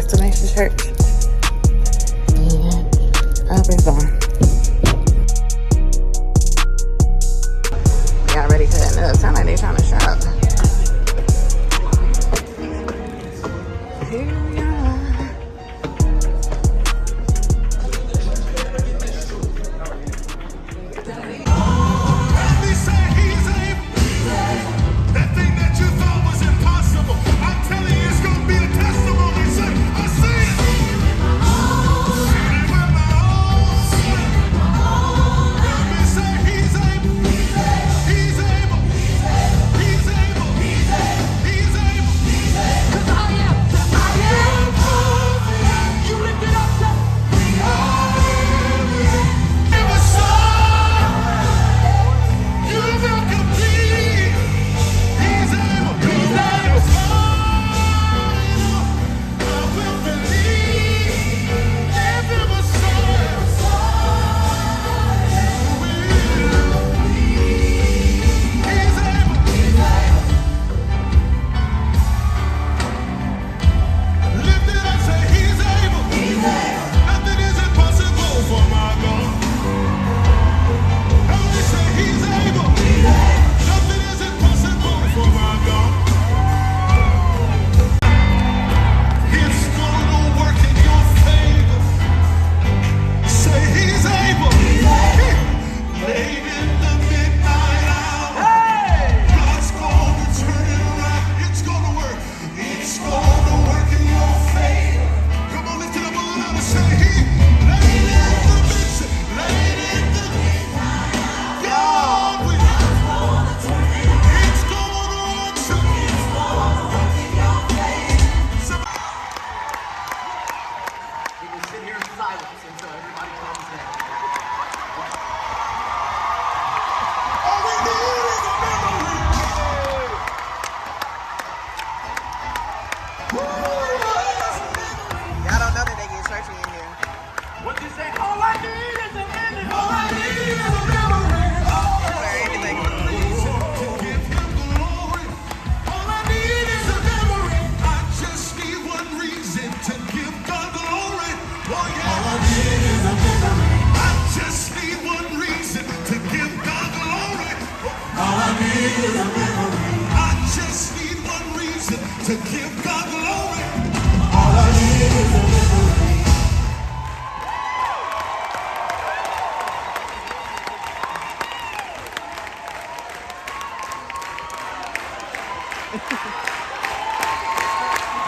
to make the church. And up and gone. Y'all ready for that nut? Sound like they trying to shop. Here we are. That thing that you thought was impossible, I'm telling you, it's gonna be a testimony. Say, I see it. Seen it with my own eyes. Let me say, He's able. He's able. He's able. He's able. 'Cause I am confident. You lift it up, say, never saw. You will complete. He's able. He's able. I will believe. Every Messiah will. He's able. Lift it up, say He's able. Nothing is impossible for my God. Everybody say He's able. Nothing is impossible for my God. It's gonna work in your favor. Say He's able. Late in the midnight hour, God's gonna turn it around. It's gonna work. It's gonna work in your favor. Come on, lift it up a little louder. Say He. Late in the midnight. Late in the midnight. God will. It's gonna work. Somebody. We can sit here in silence until everybody calms down. All we need is a memory. Y'all don't know that they get churchy in here. What you say? All I need is a minute. All I need is a memory. Where anything. To give Him glory. All I need is a memory. I just need one reason to give God glory. Oh yeah. All I need is a memory. I just need one reason to give God glory. All I need is a memory. I just need one reason to give God glory. All I need is a memory.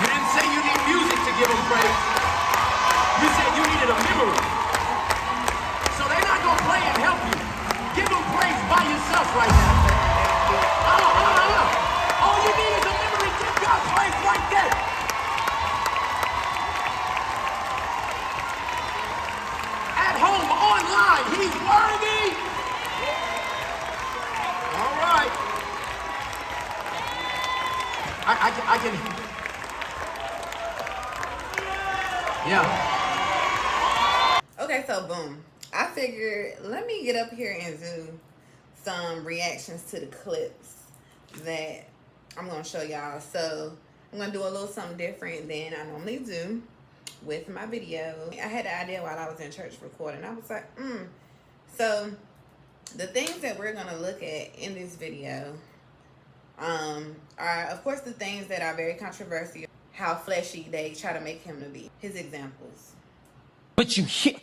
You didn't say you need music to give them praise. You said you needed a memory. So they're not going to play and help you. Give them praise by yourself right now. All you need is a memory. Give God praise right there. At home, online, He's worthy. All right. I can. Yeah. Okay, so boom. I figured let me get up here and do some reactions to the clips that I'm gonna show y'all. So I'm gonna do a little something different than I normally do with my video. I had the idea while I was in church recording. I was like, So the things that we're gonna look at in this video are of course the things that are very controversial, how fleshy they try to make him to be. His examples. But you hear.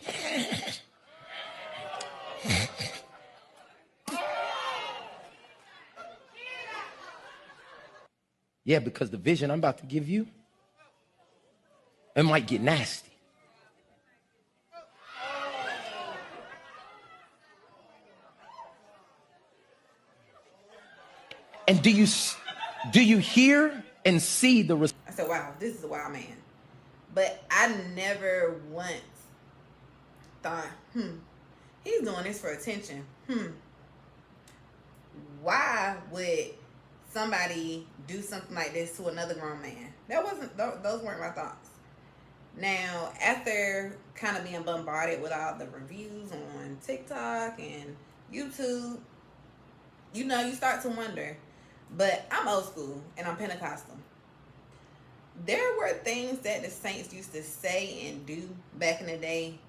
Yeah, because the vision I'm about to give you, it might get nasty. And do you hear and see the I said, wow, this is a wild man. But I never once thought, he's doing this for attention. Why would somebody do something like this to another grown man? Those weren't my thoughts. Now, after kind of being bombarded with all the reviews on TikTok and YouTube, you start to wonder. But I'm old school and I'm Pentecostal. there were things that the saints used to say and do back in the day.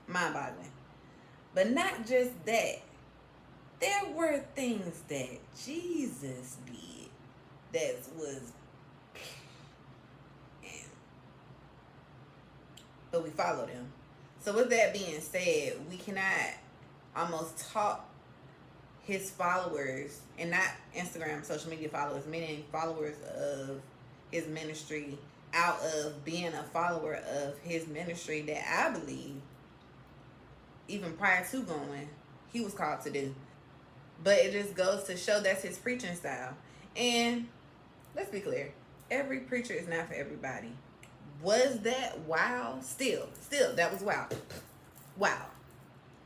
Mind-boggling. But not just that. There were things that Jesus did that was, but we followed him. So with that being said, we cannot almost talk his followers, and not Instagram, social media followers, meaning followers of his ministry, out of being a follower of his ministry that I believe, even prior to going, he was called to do. But it just goes to show that's his preaching style. And let's be clear, every preacher is not for everybody. Was that wow? Still, that was wow. Wow.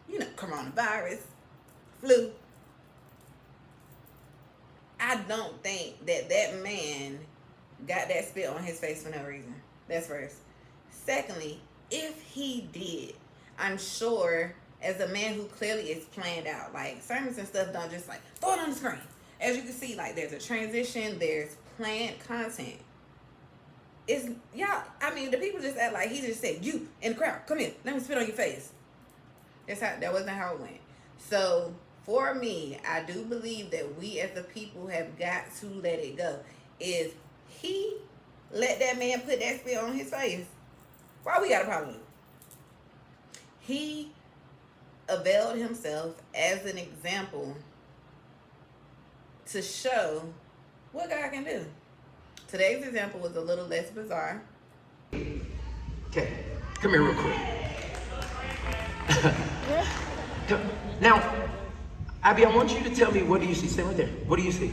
You know, coronavirus, flu. I don't think that man got that spit on his face for no reason. That's first. Secondly, if he did, I'm sure as a man who clearly is planned out, like sermons and stuff don't just like throw it on the screen. As you can see, like there's a transition, there's planned content. It's y'all, I mean, the people just act like he just said, you in the crowd, come here, let me spit on your face. That wasn't how it went. So for me, I do believe that we as the people have got to let it go. If he let that man put that spit on his face, why we got a problem? He availed himself as an example to show what God can do. Today's example was a little less bizarre. Okay, come here real quick. Now, Abby, I want you to tell me, what do you see? Stay right there. What do you see?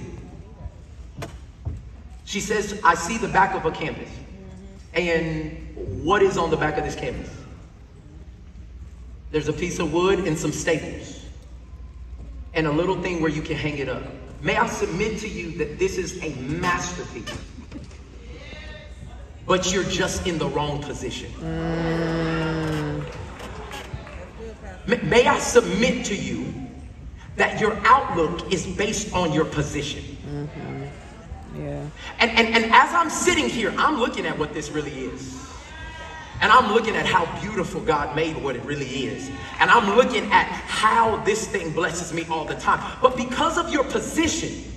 She says, I see the back of a canvas. And what is on the back of this canvas? There's a piece of wood and some staples. And a little thing where you can hang it up. May I submit to you that this is a masterpiece. But you're just in the wrong position. May I submit to you that your outlook is based on your position. Yeah. And as I'm sitting here, I'm looking at what this really is. And I'm looking at how beautiful God made what it really is. And I'm looking at how this thing blesses me all the time. But because of your position,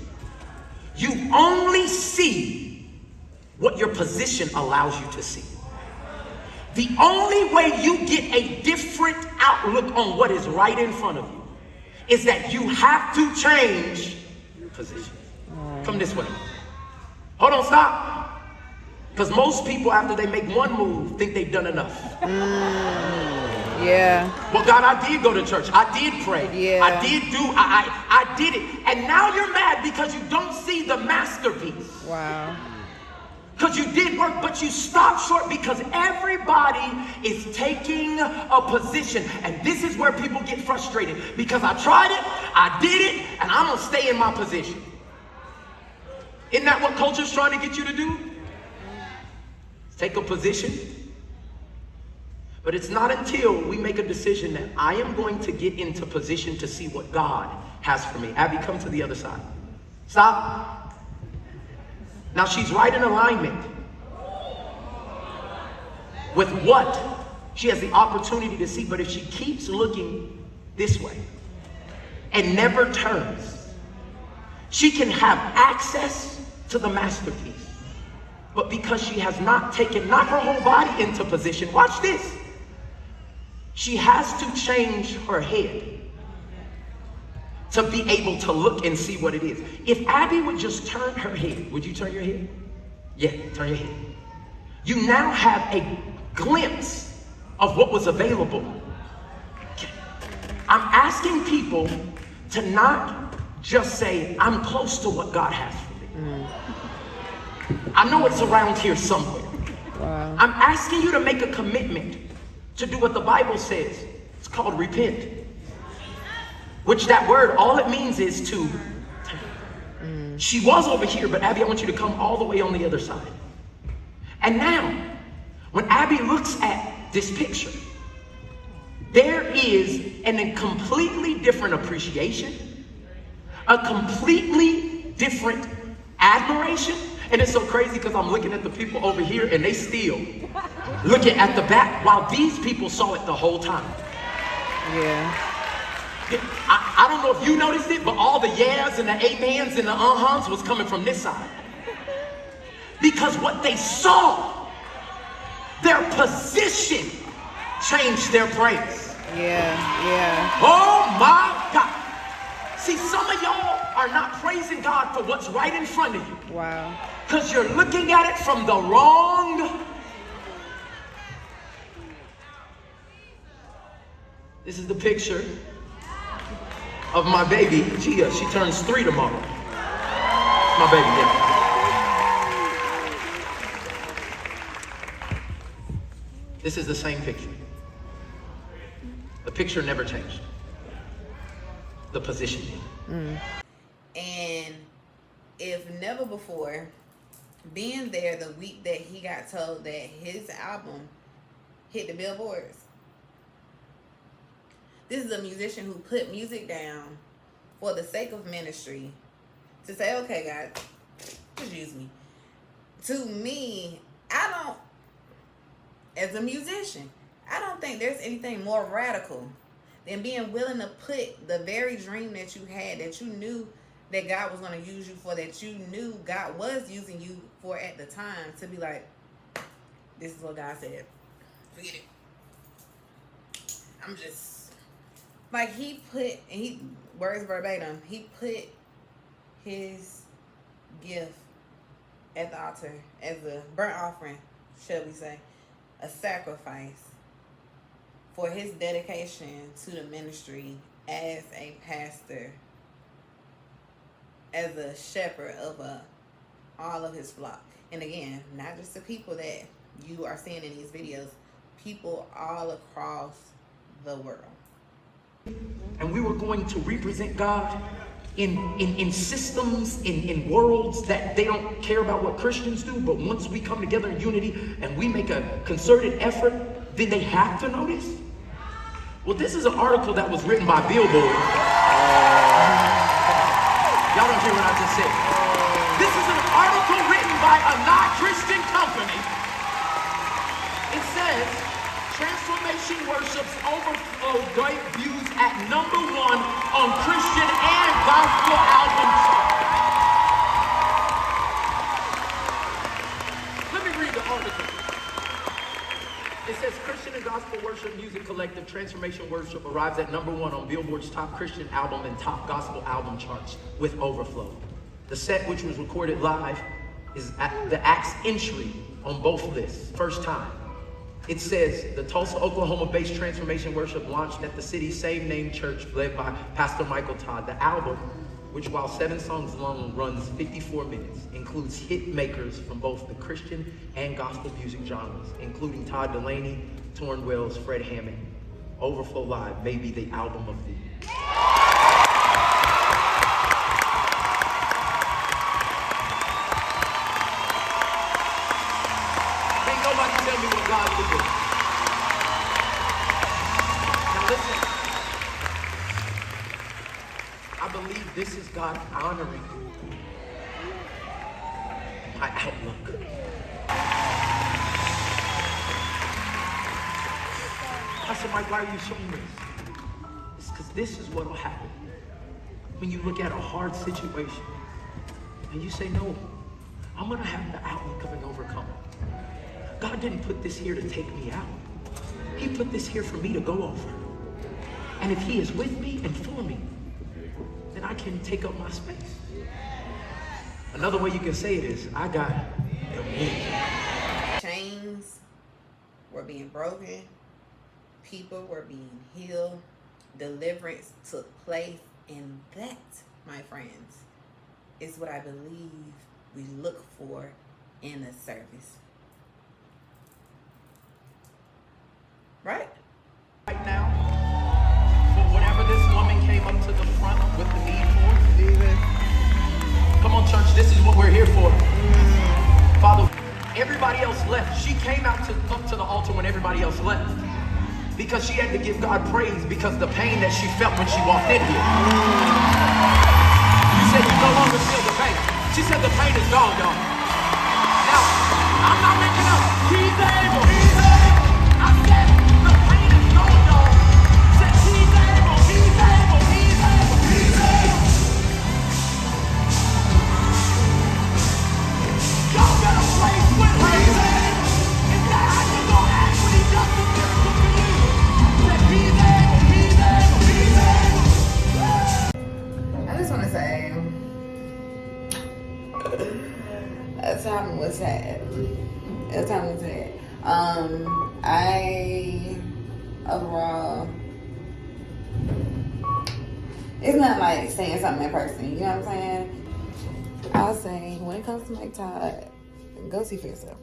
you only see what your position allows you to see. The only way you get a different outlook on what is right in front of you is that you have to change your position. Come this way. Hold on, stop. Because most people, after they make one move, think they've done enough. Yeah. Well, God, I did go to church. I did pray. Yeah. I did it. And now you're mad because you don't see the masterpiece. Wow. Because you did work, but you stopped short because everybody is taking a position. And this is where people get frustrated. Because I tried it, I did it, and I'm going to stay in my position. Isn't that what culture's trying to get you to do? Take a position. But it's not until we make a decision that I am going to get into position to see what God has for me. Abby, come to the other side. Stop. Now she's right in alignment with what she has the opportunity to see. But if she keeps looking this way and never turns, she can have access to the masterpiece. But because she has not taken, not her whole body into position, watch this. She has to change her head to be able to look and see what it is. If Abby would just turn her head, would you turn your head? Yeah, turn your head. You now have a glimpse of what was available. I'm asking people to not just say, I'm close to what God has for me. I know it's around here somewhere. Wow. I'm asking you to make a commitment to do what the Bible says. It's called repent. Which that word, all it means is to. She was over here, but Abby, I want you to come all the way on the other side. And now, when Abby looks at this picture, there is a completely different appreciation, a completely different admiration, And it's so crazy because I'm looking at the people over here and they still looking at the back while these people saw it the whole time. Yeah. I don't know if you noticed it, but all the yeahs and the amens and the uh-huhs was coming from this side. Because what they saw, their position changed their praise. Yeah. Oh my God. See, some of y'all are not praising God for what's right in front of you. Wow. Because you're looking at it from the wrong. This is the picture of my baby, Gia. She turns 3 tomorrow. My baby, yeah. This is the same picture. The picture never changed. The position did. And if never before, being there the week that he got told that his album hit the billboards. This is a musician who put music down for the sake of ministry to say, okay, God, just use me. To me, as a musician, I don't think there's anything more radical than being willing to put the very dream that you had, that you knew that God was going to use you for, that you knew God was using you for at the time, to be like, this is what God said. Forget it. I'm just, like, words verbatim, he put his gift at the altar as a burnt offering, shall we say, a sacrifice for his dedication to the ministry as a pastor, as a shepherd of all of his flock. And again, not just the people that you are seeing in these videos, people all across the world. And we were going to represent God in systems, in worlds that they don't care about what Christians do, but once we come together in unity and we make a concerted effort, then they have to notice. Well, this is an article that was written by Billboard. Y'all don't hear what I just said. This is an article written by a non-Christian company. It says, Transformation Worship's overflow great views at #1 on Christian and gospel album charts. Let me read the article. It says Christian and Gospel Worship Music Collective Transformation Worship arrives at #1 on Billboard's top Christian album and top gospel album charts with Overflow. The set, which was recorded live, is at the act's entry on both lists, first time. It says the Tulsa, Oklahoma-based Transformation Worship launched at the city's same-name church led by Pastor Mike Todd. The album, which while 7 songs long runs 54 minutes, includes hit makers from both the Christian and gospel music genres, including Todd Dulaney, Torn Wells, Fred Hammond. Overflow Live may be the album of the year. Can't nobody tell me what God will do. Now listen. I believe this is God honoring my outlook. Pastor Mike, why are you showing this? It's because this is what will happen when you look at a hard situation and you say, no, I'm going to have the outlook of an overcomer. God didn't put this here to take me out. He put this here for me to go over. And if he is with me and for me, then I can take up my space. Another way you can say it is, I got dominion. Chains were being broken. People were being healed. Deliverance took place. And that, my friends, is what I believe we look for in a service. Right? Right now, for whatever this woman came up to the front with the need for. Come on, church, this is what we're here for. Father, everybody else left. She came up to the altar when everybody else left. Because she had to give God praise because the pain that she felt when she walked in here. You said you no longer feel the pain. She said the pain is gone, y'all. It'll turn into that. Overall, it's not like saying something in person, you know what I'm saying? I'll say, when it comes to Mike Todd, go see for yourself.